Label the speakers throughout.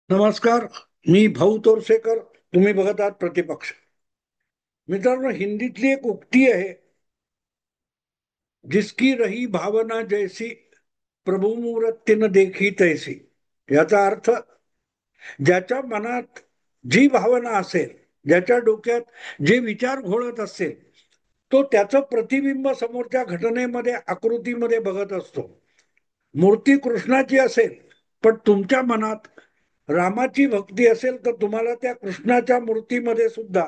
Speaker 1: नमस्कार. मी भाऊ तोरसेकर. तुम्ही बघत आहात प्रतिपक्ष. मित्रांनो, हिंदीतली एक उक्ती आहे, जिसकी रही भावना जैसी प्रभु मूरत न देखी तैसी. याचा अर्थ, ज्याच्या मनात जी भावना असेल, ज्याच्या डोक्यात जे विचार घोळत असेल, तो त्याचं प्रतिबिंब समोरच्या घटनेमध्ये, आकृतीमध्ये बघत असतो. मूर्ती कृष्णाची असेल, पण तुमच्या मनात रामाची भक्ती असेल, तर तुम्हाला त्या कृष्णाच्या मूर्तीमध्ये सुद्धा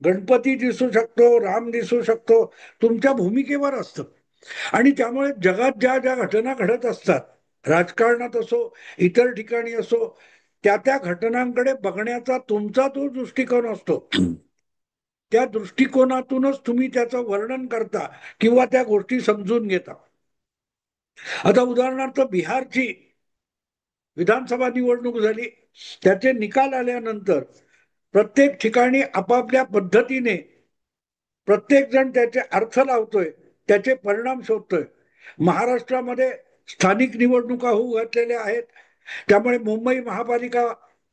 Speaker 1: गणपती दिसू शकतो, राम दिसू शकतो. तुमच्या भूमिकेवर असतं. आणि त्यामुळे जगात ज्या ज्या घटना घडत असतात, राजकारणात असो, इतर ठिकाणी असो, त्या त्या घटनांकडे बघण्याचा तुमचा तो दृष्टिकोन असतो. त्या दृष्टिकोनातूनच तुम्ही त्याचं वर्णन करता किंवा त्या गोष्टी समजून घेता. आता उदाहरणार्थ, बिहारची विधानसभा निवडणूक झाली. त्याचे निकाल आल्यानंतर प्रत्येक ठिकाणी आपापल्या पद्धतीने प्रत्येक जण त्याचे अर्थ लावतोय, त्याचे परिणाम शोधतोय. महाराष्ट्रामध्ये स्थानिक निवडणुका होऊ घातलेल्या आहेत. त्यामुळे मुंबई महापालिका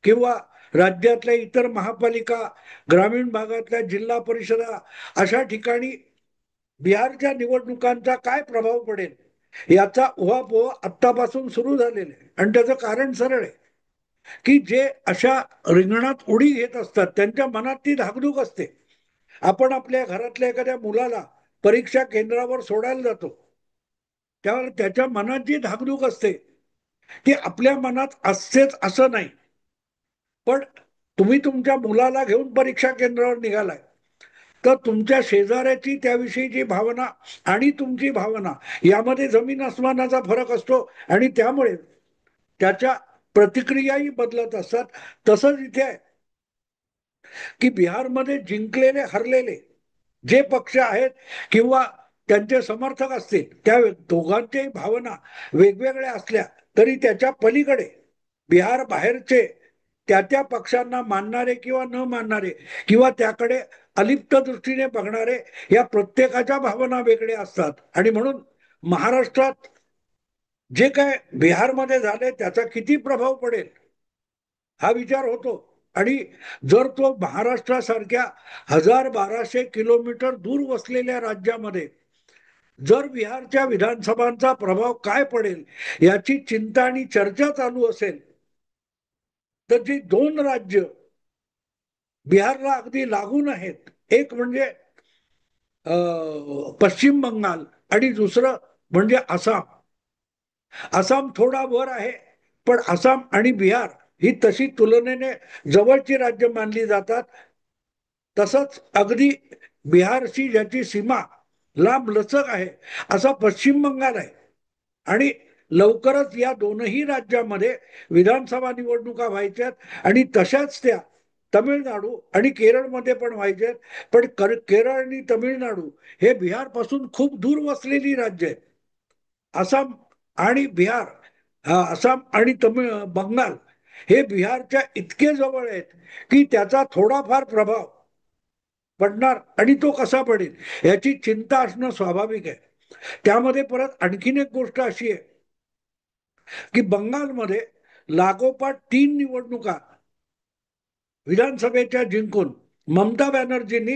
Speaker 1: किंवा राज्यातल्या इतर महापालिका, ग्रामीण भागातल्या जिल्हा परिषदा, अशा ठिकाणी बिहारच्या निवडणुकांचा काय प्रभाव पडेल याचा उहापोह आत्तापासून सुरू झालेला आहे. आणि त्याचं कारण सरळ आहे, की जे अशा रिंगणात उडी घेत असतात त्यांच्या मनात ती धाकधूक असते. आपण आपल्या घरातल्या एखाद्या मुलाला परीक्षा केंद्रावर सोडायला जातो, त्यावेळेला त्याच्या मनात जी धाकधूक असते ती आपल्या मनात असतेच असं नाही. पण तुम्ही तुमच्या मुलाला घेऊन परीक्षा केंद्रावर निघालाय, तर तुमच्या शेजाऱ्याची त्याविषयीची भावना आणि तुमची भावना यामध्ये जमीन आसमानाचा फरक असतो. आणि त्यामुळे त्याच्या प्रतिक्रियाही बदलत असतात. तसंच इथे आहे, की बिहारमध्ये जिंकलेले हरलेले जे पक्ष आहेत किंवा त्यांचे समर्थक असतील, त्या दोघांच्याही भावना वेगवेगळ्या असल्या तरी त्याच्या पलीकडे बिहार बाहेरचे त्या त्या पक्षांना मानणारे किंवा न मानणारे किंवा त्याकडे अलिप्त दृष्टीने बघणारे, या प्रत्येकाच्या भावना वेगळ्या असतात. आणि म्हणून महाराष्ट्रात जे काय बिहारमध्ये झाले त्याचा किती प्रभाव पडेल हा विचार होतो. आणि जर तो महाराष्ट्रासारख्या 1200 किलोमीटर दूर वसलेल्या राज्यामध्ये जर बिहारच्या विधानसभांचा प्रभाव काय पडेल याची चिंता आणि चर्चा चालू असेल, तर जी दोन राज्य बिहारला अगदी लागून आहेत, एक म्हणजे पश्चिम बंगाल आणि दुसरं म्हणजे आसाम. आसाम थोडा वर आहे, पण आसाम आणि बिहार ही तशी तुलनेने जवळची राज्य मानली जातात. तसंच अगदी बिहारशी ज्याची सीमा लांब लचक आहे असा पश्चिम बंगाल आहे. आणि लवकरच या दोनही राज्यामध्ये विधानसभा निवडणुका व्हायच्यात आणि तशाच त्या तमिळनाडू आणि केरळमध्ये पण व्हायच्यात. पण केरळ आणि तमिळनाडू हे बिहारपासून खूप दूर वसलेली राज्य आहेत. आसाम आणि बिहार, आसाम आणि बंगाल हे बिहारच्या इतके जवळ आहेत की त्याचा थोडाफार प्रभाव पडणार. आणि तो कसा पडेल याची चिंता असणं स्वाभाविक आहे. त्यामध्ये परत आणखीन एक गोष्ट अशी आहे, की बंगालमध्ये लागोपाठ 3 निवडणुका विधानसभेच्या जिंकून ममता बॅनर्जींनी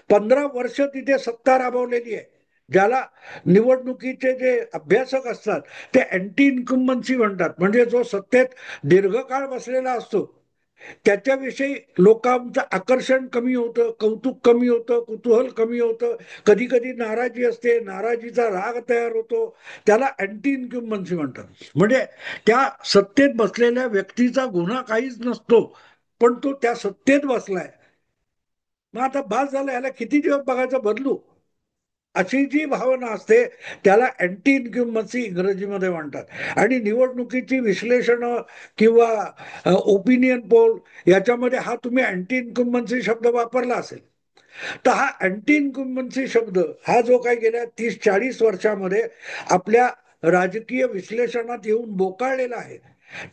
Speaker 1: 15 वर्ष तिथे सत्ता राबवलेली आहे. ज्याला निवडणुकीचे जे अभ्यासक असतात ते अँटी इन्कम्बन्सी म्हणतात. म्हणजे जो सत्तेत दीर्घकाळ बसलेला असतो त्याच्याविषयी लोकांचं आकर्षण कमी होतं, कौतुक कमी होतं, कुतूहल कमी होतं, कधी कधी नाराजी असते, नाराजीचा राग तयार होतो. त्याला अँटी इन्क्युम्बन्सी म्हणतात. म्हणजे त्या सत्तेत बसलेल्या व्यक्तीचा गुन्हा काहीच नसतो, पण तो त्या सत्तेत बसलाय. मग आता बास झालं, याला किती दिवस बघायचं, बदलू, अशी जी भावना असते त्याला अँटी इन्क्युम्बन्सी इंग्रजीमध्ये म्हणतात. आणि निवडणुकीची विश्लेषण किंवा ओपिनियन पोल याच्यामध्ये हा तुम्ही अँटी इन्क्युम्बन्सी शब्द वापरला असेल, तर हा अँटी इन्क्युम्बन्सी शब्द हा जो काही गेल्या 30-40 वर्षामध्ये आपल्या राजकीय विश्लेषणात येऊन बोकाळलेला आहे,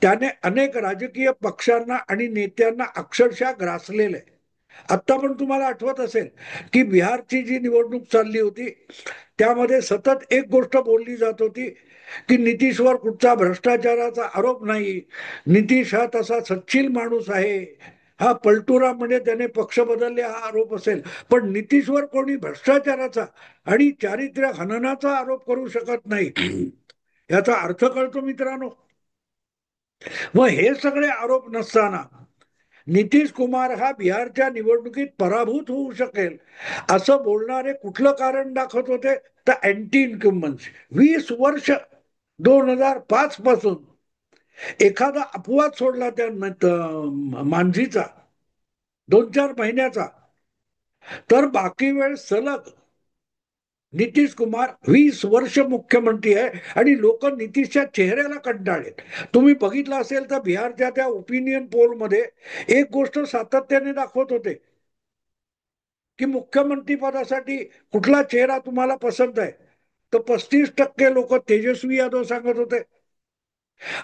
Speaker 1: त्याने अनेक राजकीय पक्षांना आणि नेत्यांना अक्षरशः ग्रासलेलं आहे. आता पण तुम्हाला आठवत असेल की बिहारची जी निवडणूक चालली होती त्यामध्ये सतत एक गोष्ट बोलली जात होती, की नितीशवर कुठचा भ्रष्टाचाराचा आरोप नाही, नितीश हा तसा सच्शील माणूस आहे, हा पलटुरा म्हणजे त्याने पक्ष बदलले हा आरोप असेल, पण नितीशवर कोणी भ्रष्टाचाराचा आणि चारित्र्य हननाचा आरोप करू शकत नाही. याचा अर्थ कळतो मित्रांनो. व हे सगळे आरोप नसताना नितीश कुमार हा बिहारच्या निवडणुकीत पराभूत होऊ शकेल असं बोलणारे कुठलं कारण दाखवत होते, तर अँटी इन्कम्बन्सी. 20 वर्ष 2005 पासून एखादा अपवाद सोडला त्या मांझीचा 2-4 महिन्याचा, तर बाकी वेळ सलग नितीश कुमार 20 वर्ष मुख्यमंत्री आहे आणि लोक नितीशच्या चेहऱ्याला कंटाळलेत. तुम्ही बघितलं असेल तर बिहारच्या त्या ओपिनियन पोलमध्ये एक गोष्ट सातत्याने दाखवत होते की मुख्यमंत्री पदासाठी कुठला चेहरा तुम्हाला पसंत आहे, तर 35% लोक तेजस्वी यादव सांगत होते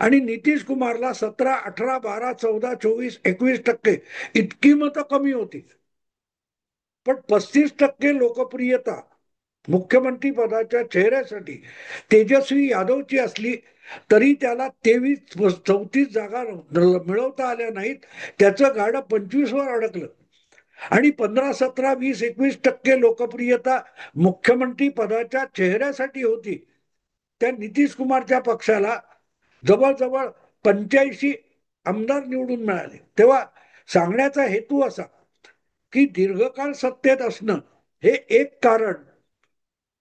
Speaker 1: आणि नितीश कुमारला 17, 18, 12, 14, 24, 21% इतकी मतं कमी होती. पण 35% लोकप्रियता मुख्यमंत्री पदाच्या चेहऱ्यासाठी तेजस्वी यादवची असली तरी त्याला 33-34 जागा मिळवता आल्या नाहीत. त्याचं गाडं 25वर अडकलं आणि 15, 17, 20, 21% लोकप्रियता मुख्यमंत्री पदाच्या चेहऱ्यासाठी होती. त्या नितीश कुमारच्या पक्षाला जवळजवळ 85 आमदार निवडून मिळाले. तेव्हा सांगण्याचा हेतू असा की दीर्घकाळ सत्तेत असणं हे एक कारण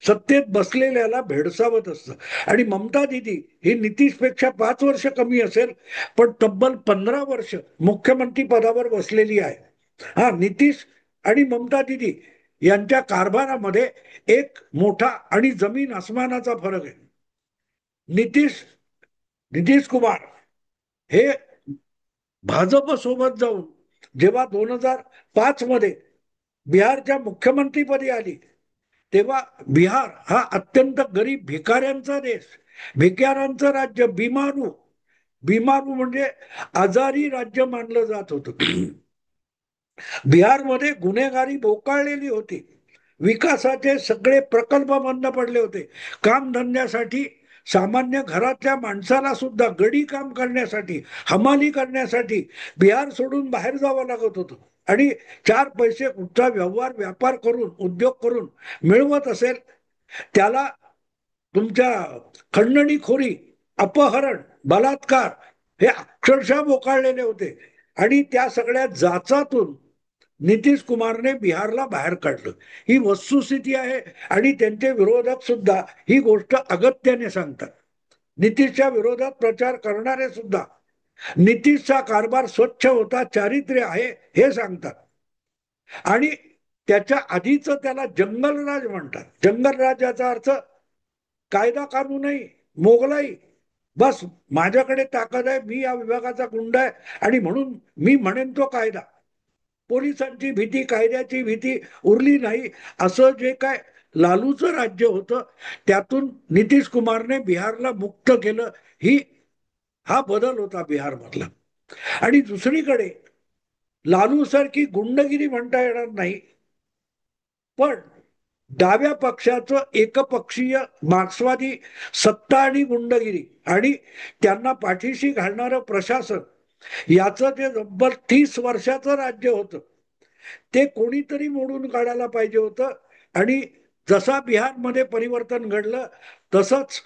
Speaker 1: सत्तेत बसलेल्याला भेडसावत असतं. आणि ममता दिदी ही नितीशपेक्षा 5 वर्ष कमी असेल, पण तब्बल 15 वर्ष मुख्यमंत्री पदावर बसलेली आहे. हा नितीश आणि ममता दिदी यांच्या कारभारामध्ये एक मोठा आणि जमीन आसमानाचा फरक आहे. नितीश नितीश कुमार हे भाजप सोबत जाऊन जेव्हा 2005 मध्ये बिहारच्या मुख्यमंत्रीपदी आली, तेव्हा बिहार हा अत्यंत गरीब भिकाऱ्यांचा देश, भिकाऱ्यांचं राज्य, बिमारू बिमारू म्हणजे आजारी राज्य मानलं जात होतं. बिहारमध्ये गुन्हेगारी बोकाळलेली होती, विकासाचे सगळे प्रकल्प बंद पडले होते, कामधंद्यासाठी सामान्य घरातल्या माणसाला सुद्धा गडी काम करण्यासाठी, हमाली करण्यासाठी बिहार सोडून बाहेर जावं लागत होतं. आणि 4 पैसे कुठचा व्यवहार व्यापार करून उद्योग करून मिळवत असेल त्याला तुमच्या खंडणीखोरी, अपहरण, बलात्कार हे अक्षरशः बोकाळलेले होते. आणि त्या सगळ्या जाचातून नितीश कुमारने बिहारला बाहेर काढलं. ही वस्तुस्थिती आहे आणि त्यांचे विरोधक सुद्धा ही गोष्ट अगत्याने सांगतात. नितीशच्या विरोधात प्रचार करणारे सुद्धा नितीशचा कारभार स्वच्छ होता, चारित्र्य आहे हे सांगतात. आणि त्याच्या आधीच त्याला जंगलराज म्हणतात. जंगलराज याचा अर्थ कायदा कानूनही मोगलाई, बस माझ्याकडे ताकद आहे, मी या विभागाचा गुंड आहे आणि म्हणून मी म्हणेन तो कायदा. पोलिसांची भीती, कायद्याची भीती उरली नाही. असं जे काय लालूचं राज्य होतं त्यातून नितीश कुमारने बिहारला मुक्त केलं. हा बदल होता बिहार मधला. आणि दुसरीकडे लालू सारखी गुंडगिरी म्हणता येणार नाही, पण डाव्या पक्षाचं एकपक्षीय मार्क्सवादी सत्ता आणि गुंडगिरी आणि त्यांना पाठीशी घालणारं प्रशासन याचं जे तब्बल 30 वर्षाचं राज्य होतं ते कोणीतरी मोडून काढायला पाहिजे होतं. आणि जसा बिहारमध्ये परिवर्तन घडलं तसंच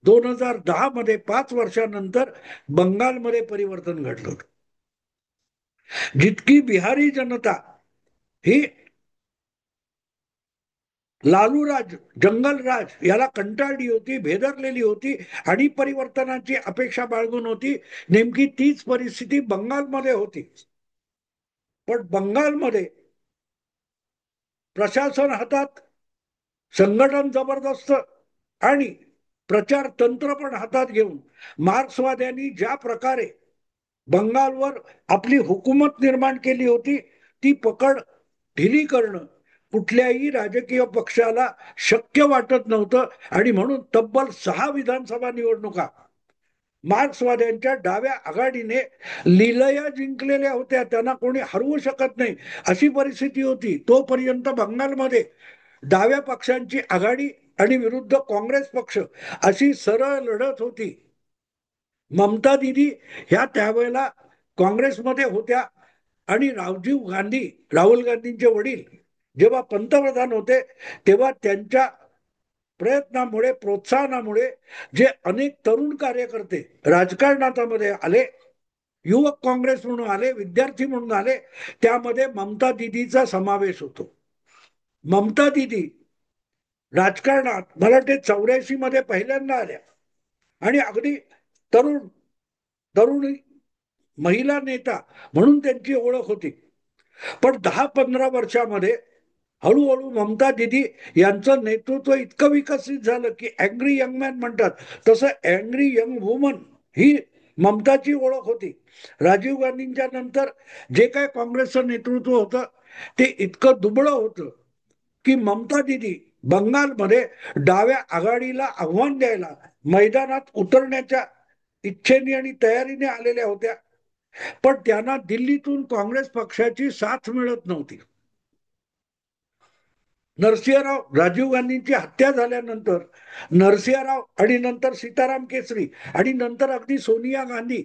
Speaker 1: 2010 मध्ये 5 वर्षानंतर बंगालमध्ये परिवर्तन घडलं. जितकी बिहारी जनता ही लालूराज, जंगलराज याला कंटाळली होती, भेदरलेली होती आणि परिवर्तनाची अपेक्षा बाळगून होती, नेमकी तीच परिस्थिती बंगालमध्ये होती. पण बंगालमध्ये प्रशासन हातात, संघटन जबरदस्त आणि प्रचार तंत्र पण हातात घेऊन मार्क्सवाद्यांनी ज्या प्रकारे बंगालवर आपली हुकूमत निर्माण केली होती ती पकड ढिली करणं कुठल्याही राजकीय पक्षाला शक्य वाटत नव्हतं. आणि म्हणून तब्बल 6 विधानसभा निवडणुका मार्क्सवाद्यांच्या डाव्या आघाडीने लिलया जिंकलेल्या होत्या. त्यांना कोणी हरवू शकत नाही अशी परिस्थिती होती. तोपर्यंत बंगालमध्ये डाव्या पक्षांची आघाडी आणि विरुद्ध काँग्रेस पक्ष अशी सरळ लढत होती. ममता दिदी ह्या त्यावेळेला काँग्रेसमध्ये होत्या आणि राहुल गांधींचे वडील जेव्हा पंतप्रधान होते तेव्हा त्यांच्या प्रयत्नामुळे प्रोत्साहनामुळे जे अनेक तरुण कार्यकर्ते राजकारणामध्ये आले, युवक काँग्रेस म्हणून आले, विद्यार्थी म्हणून आले, त्यामध्ये ममता दिदीचा समावेश होतो. ममता दिदी राजकारणात मला वाटते 84 मध्ये पहिल्यांदा आल्या आणि अगदी तरुण तरुणी महिला नेता म्हणून त्यांची ओळख होती. पण 10-15 वर्षामध्ये हळूहळू ममता दिदी यांचं नेतृत्व इतकं विकसित झालं की अँग्री यंग मॅन म्हणतात तसं अँग्री यंग वुमन ही ममताची ओळख होती. राजीव गांधींच्या नंतर जे काय काँग्रेसचं नेतृत्व होतं ते इतकं दुबळं होतं की ममता दिदी बंगालमध्ये डाव्या आघाडीला आव्हान द्यायला मैदानात उतरण्याच्या इच्छेने आणि तयारीने आलेल्या होत्या. पण त्यांना दिल्लीतून काँग्रेस पक्षाची साथ मिळत नव्हती. राजीव गांधींची हत्या झाल्यानंतर नरसिंहराव आणि नंतर सीताराम केसरी आणि नंतर अगदी सोनिया गांधी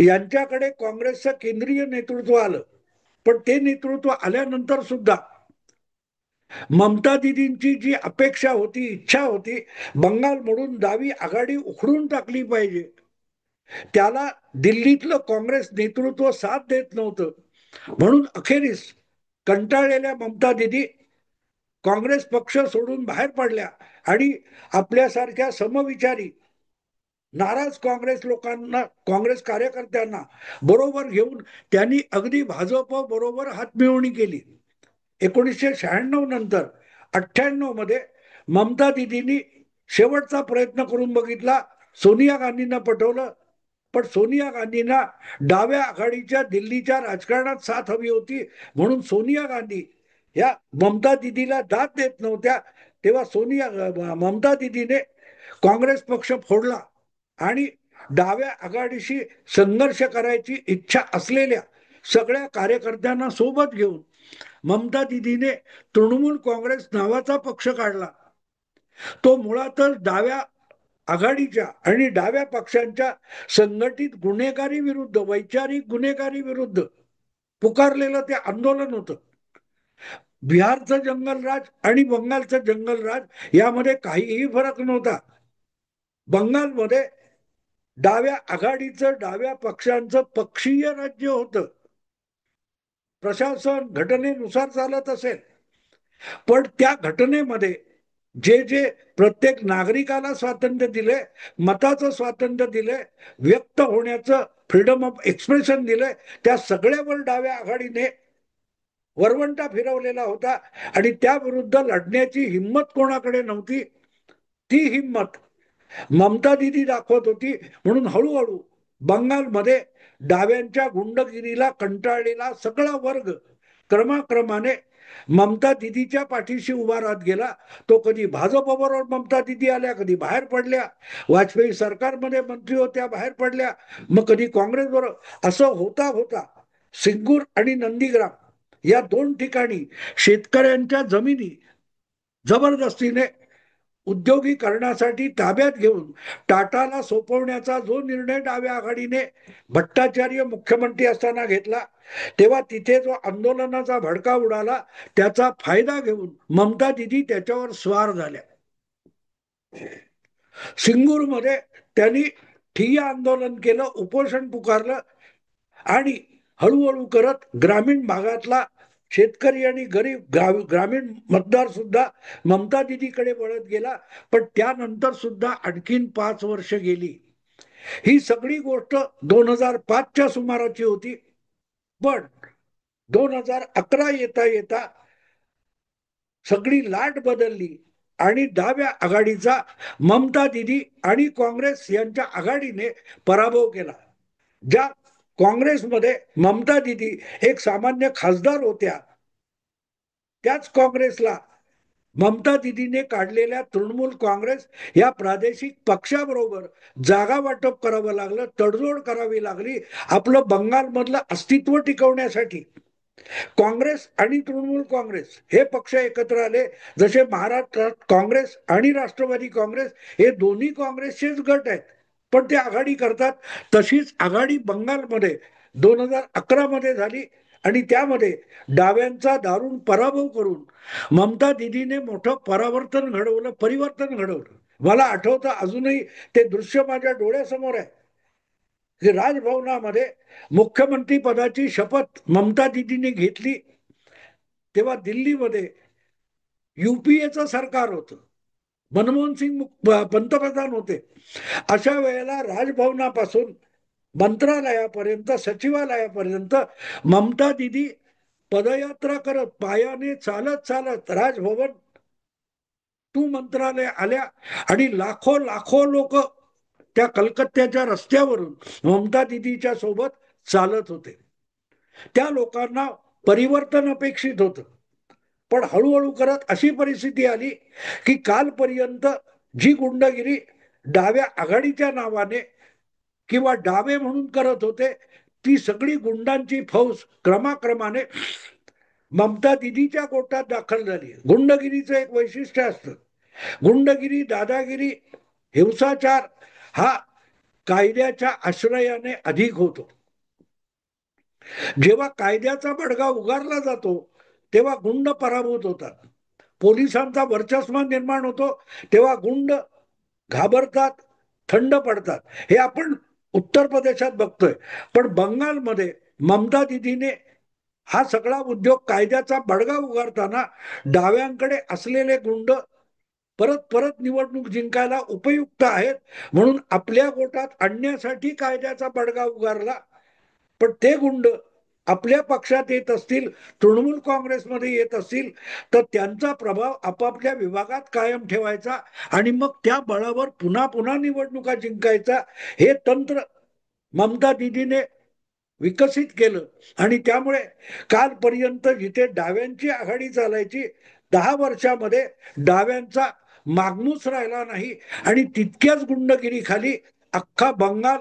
Speaker 1: यांच्याकडे काँग्रेसचं केंद्रीय नेतृत्व आलं. पण ते नेतृत्व आल्यानंतर सुद्धा ममता दिदींची जी अपेक्षा होती, इच्छा होती, बंगालमधून डावी आघाडी उखडून टाकली पाहिजे, त्याला दिल्लीतलं काँग्रेस नेतृत्व साथ देत नव्हतं. म्हणून अखेरीस कंटाळलेल्या ममता दिदी काँग्रेस पक्ष सोडून बाहेर पडल्या आणि आपल्यासारख्या समविचारी नाराज काँग्रेस लोकांना, काँग्रेस कार्यकर्त्यांना बरोबर घेऊन त्यांनी अगदी भाजप बरोबर हातमिळवणी केली. 1996 नंतर 98 मध्ये ममता दिदींनी शेवटचा प्रयत्न करून बघितला, सोनिया गांधींना पटवलं. पण सोनिया गांधींना डाव्या आघाडीच्या दिल्लीच्या राजकारणात साथ हवी होती म्हणून सोनिया गांधी या ममता दिदीला दाद देत नव्हत्या. तेव्हा ममता दिदीने काँग्रेस पक्ष फोडला आणि डाव्या आघाडीशी संघर्ष करायची इच्छा असलेल्या सगळ्या कार्यकर्त्यांना सोबत घेऊन ममता दिदीने तृणमूल काँग्रेस नावाचा पक्ष काढला. तो मुळातच डाव्या आघाडीच्या आणि डाव्या पक्षांच्या संघटित गुन्हेगारी विरुद्ध, वैचारिक गुन्हेगारी विरुद्ध पुकारलेलं ते आंदोलन होतं. बिहारचं जंगलराज आणि बंगालचं जंगलराज यामध्ये काहीही फरक नव्हता. बंगालमध्ये डाव्या आघाडीचं, डाव्या पक्षांचं पक्षीय राज्य होतं. प्रशासन घटनेनुसार चालत असेल, पण त्या घटनेमध्ये जे जे प्रत्येक नागरिकाला स्वातंत्र्य दिले, मताचं स्वातंत्र्य दिले, व्यक्त होण्याचं फ्रीडम ऑफ एक्सप्रेशन दिले, त्या सगळ्यावर डाव्या आघाडीने वरवंटा फिरवलेला होता आणि त्या विरुद्ध लढण्याची हिंमत कोणाकडे नव्हती. ती हिंमत ममता दिदी दाखवत होती. म्हणून हळूहळू बंगालमध्ये डाव्यांच्या गुंडगिरीला कंटाळलेला सगळा वर्ग क्रमाक्रमाने ममता दिदीच्या पाठीशी उभा राहत गेला. तो कधी भाजपबरोबर ममता दिदी आल्या, कधी बाहेर पडल्या, वाजपेयी सरकारमध्ये मंत्री होत्या, बाहेर पडल्या, मग कधी काँग्रेस बरोबर. असं होता होता सिंगूर आणि नंदीग्राम या 2 ठिकाणी शेतकऱ्यांच्या जमिनी जबरदस्तीने उद्योगीकरणासाठी ताब्यात घेऊन टाटाला सोपवण्याचा जो निर्णय डाव्या आघाडीने भट्टाचार्य मुख्यमंत्री असताना घेतला, तेव्हा तिथे जो आंदोलनाचा भडका उडाला, त्याचा फायदा घेऊन ममता दिदी त्याच्यावर स्वार झाल्या. सिंगूरमध्ये त्यांनी ठिय्या आंदोलन केलं, उपोषण पुकारलं आणि हळूहळू करत ग्रामीण भागातला शेतकरी आणि गरीब ग्रामीण मतदार सुद्धा ममता दिदीकडे वळत गेला. पण त्यानंतर सुद्धा आणखीन 5 वर्ष गेली. ही सगळी गोष्ट 2005च्या सुमाराची होती. पण 2011 येता येता सगळी लाट बदलली आणि डाव्या आघाडीचा ममता दिदी आणि काँग्रेस यांच्या आघाडीने पराभव केला. ज्या काँग्रेसमध्ये ममता दिदी एक सामान्य खासदार होत्या, त्याच काँग्रेसला ममता दिदीने काढलेल्या तृणमूल काँग्रेस या प्रादेशिक पक्षाबरोबर जागा वाटप करावं लागलं, तडजोड करावी लागली आपलं बंगालमधलं अस्तित्व टिकवण्यासाठी. काँग्रेस आणि तृणमूल काँग्रेस हे पक्ष एकत्र आले. जसे महाराष्ट्रात काँग्रेस आणि राष्ट्रवादी काँग्रेस हे दोन्ही काँग्रेसचेच गट आहेत, पण ते आघाडी करतात. तशीच आघाडी बंगालमध्ये 2011 मध्ये झाली आणि त्यामध्ये डाव्यांचा दारुण पराभव करून ममता दिदीने मोठं परावर्तन घडवलं, परिवर्तन घडवलं. मला आठवतं अजूनही ते दृश्य माझ्या डोळ्यासमोर आहे की राजभवनामध्ये मुख्यमंत्री पदाची शपथ ममता दिदीने घेतली. तेव्हा दिल्लीमध्ये युपीएचं सरकार होतं, मनमोहन सिंग पंतप्रधान होते. अशा वेळेला राजभवनापासून मंत्रालयापर्यंत, सचिवालयापर्यंत ममता दिदी पदयात्रा करत, पायाने चालत चालत राजभवन टू मंत्रालय आल्या आणि लाखो लाखो लोक त्या कलकत्त्याच्या रस्त्यावरून ममता दिदीच्या सोबत चालत होते. त्या लोकांना परिवर्तन अपेक्षित होतं. पण हळूहळू करत अशी परिस्थिती आली की कालपर्यंत जी गुंडगिरी डाव्या आघाडीच्या नावाने किंवा डावे म्हणून करत होते, ती सगळी गुंडांची फौज क्रमाक्रमाने ममता दिदीच्या गोटात दाखल झाली. गुंडगिरीचं एक वैशिष्ट्य असतं, गुंडगिरी, दादागिरी, हिंसाचार हा कायद्याच्या आश्रयाने अधिक होतो. जेव्हा कायद्याचा बडगा उगारला जातो तेव्हा गुंड पराभूत होतात, पोलिसांचा वर्चस्व निर्माण होतो, तेव्हा गुंड घाबरतात, थंड पडतात. हे आपण उत्तर प्रदेशात बघतोय. पण बंगालमध्ये ममता दिदीने हा सगळा उद्योग, कायद्याचा बडगा उगारताना डाव्यांकडे असलेले गुंड परत परत निवडणूक जिंकायला उपयुक्त आहेत म्हणून आपल्या गोटात आणण्यासाठी कायद्याचा बडगा उगारला. पण ते गुंड आपल्या पक्षात येत असतील, तृणमूल काँग्रेसमध्ये येत असतील, तर त्यांचा प्रभाव आपापल्या विभागात कायम ठेवायचा आणि मग त्या बळावर पुन्हा पुन्हा निवडणुका जिंकायचा, हे तंत्र ममता दिदीने विकसित केलं. आणि त्यामुळे कालपर्यंत जिथे डाव्यांची आघाडी चालायची, 10 वर्षामध्ये डाव्यांचा मागमूस राहिला नाही आणि तितक्याच गुंडगिरीखाली अख्खा बंगाल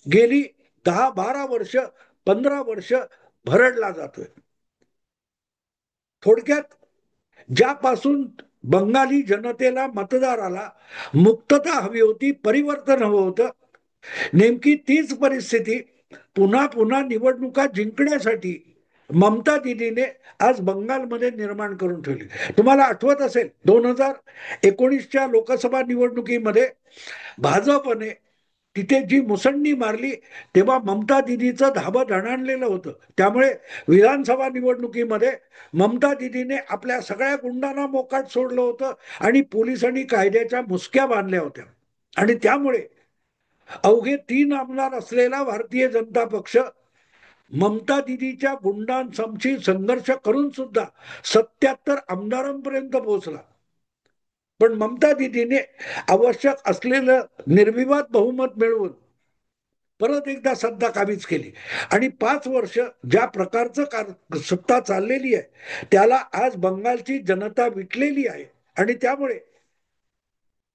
Speaker 1: गेली 10-12 वर्ष, 15 वर्ष भरडला जातोय. थोडक्यात, ज्यापासून बंगाली जनतेला, मतदाराला मुक्तता हवी होती, परिवर्तन हवं होतं, नेमकी तीच परिस्थिती पुन्हा पुन्हा निवडणुका जिंकण्यासाठी ममता दिदीने आज बंगालमध्ये निर्माण करून ठेवली. तुम्हाला आठवत असेल 2019च्या लोकसभा निवडणुकीमध्ये भाजपने तिथे जी मुसंडी मारली तेव्हा ममता दिदीचं धाबं दणाणलेलं होतं. त्यामुळे विधानसभा निवडणुकीमध्ये ममता दिदीने आपल्या सगळ्या गुंडांना मोकाट सोडलं होतं आणि पोलिसांनी कायद्याच्या मुसक्या बांधल्या होत्या. आणि त्यामुळे अवघे 3 आमदार असलेला भारतीय जनता पक्ष ममता दिदीच्या गुंडांशी संघर्ष करून सुद्धा 77 आमदारांपर्यंत पोहोचला. पण ममता दिदीने आवश्यक असलेलं निर्विवाद बहुमत मिळवून परत एकदा सत्ता काबीज केली आणि 5 वर्ष ज्या प्रकारचं सत्ता चाललेली आहे त्याला आज बंगालची जनता विटलेली आहे. आणि त्यामुळे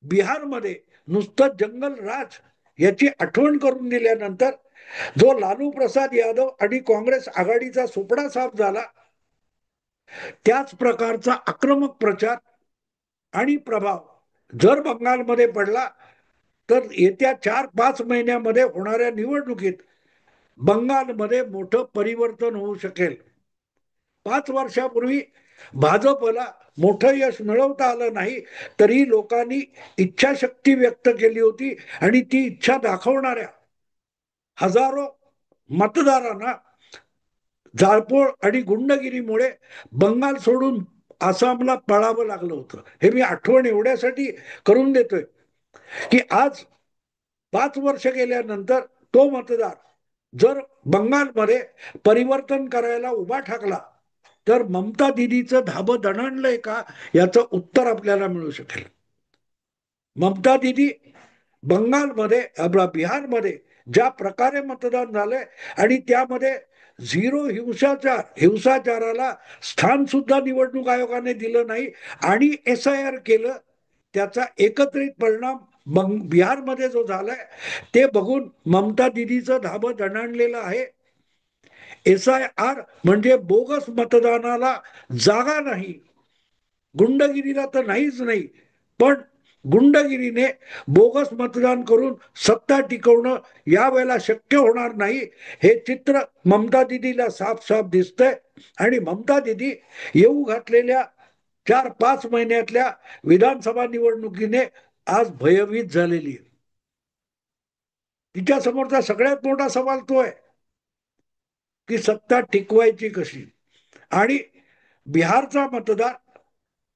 Speaker 1: बिहारमध्ये नुसतं जंगल राज याची आठवण करून दिल्यानंतर जो लालू प्रसाद यादव आणि काँग्रेस आघाडीचा सुपडा साफ झाला, त्याच प्रकारचा आक्रमक प्रचार आणि प्रभाव जर बंगालमध्ये पडला तर येत्या 4-5 महिन्यामध्ये होणाऱ्या निवडणुकीत बंगालमध्ये मोठं परिवर्तन होऊ शकेल. 5 वर्षापूर्वी भाजपला मोठं यश मिळवता आलं नाही, तरी लोकांनी इच्छाशक्ती व्यक्त केली होती आणि ती इच्छा दाखवणाऱ्या हजारो मतदारांना जाळपोळ आणि गुंडगिरीमुळे बंगाल सोडून आसामला पळावं लागलं होतं. हे मी आठवण एवढ्यासाठी करून देतोय की आज 5 वर्ष गेल्यानंतर तो मतदार जर बंगालमध्ये परिवर्तन करायला उभा ठाकला तर ममता दिदीचं धाबं दणाणलंय का याचं उत्तर आपल्याला मिळू शकेल. ममता दिदी बंगालमध्ये, बिहारमध्ये ज्या प्रकारे मतदान झालंय आणि त्यामध्ये झिरो हिंसाचाराला स्थान सुद्धा निवडणूक आयोगाने दिलं नाही आणि SIR केलं, त्याचा एकत्रित परिणाम बिहारमध्ये जो झालाय ते बघून ममता दिदीचं धाबं दणाणलेलं आहे. SIR म्हणजे बोगस मतदानाला जागा नाही, गुंडगिरीला तर नाहीच नाही, पण गुंडगिरीने बोगस मतदान करून सत्ता टिकवणं यावेळेला शक्य होणार नाही, हे चित्र ममता दिदीला साफ साफ दिसतंय. आणि ममता दिदी येऊ घातलेल्या 4-5 महिन्यातल्या विधानसभा निवडणुकीने आज भयभीत झालेली आहे. तिच्या समोरचा सगळ्यात मोठा सवाल तो आहे की सत्ता टिकवायची कशी. आणि बिहारचा मतदार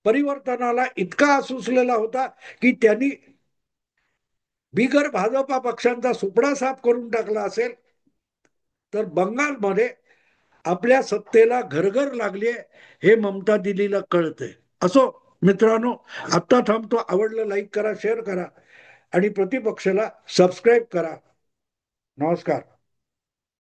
Speaker 1: परिवर्तनाला इतका आसुसलेला होता की त्यांनी बिगर भाजपा पक्षांचा सुपडा साफ करून टाकला असेल, तर बंगालमध्ये आपल्या सत्तेला घरघर लागली हे ममता दिदीला कळतंय. असो मित्रांनो, आत्ता थांबतो. आवडलं लाईक करा, शेअर करा आणि प्रतिपक्षाला सबस्क्राईब करा. नमस्कार.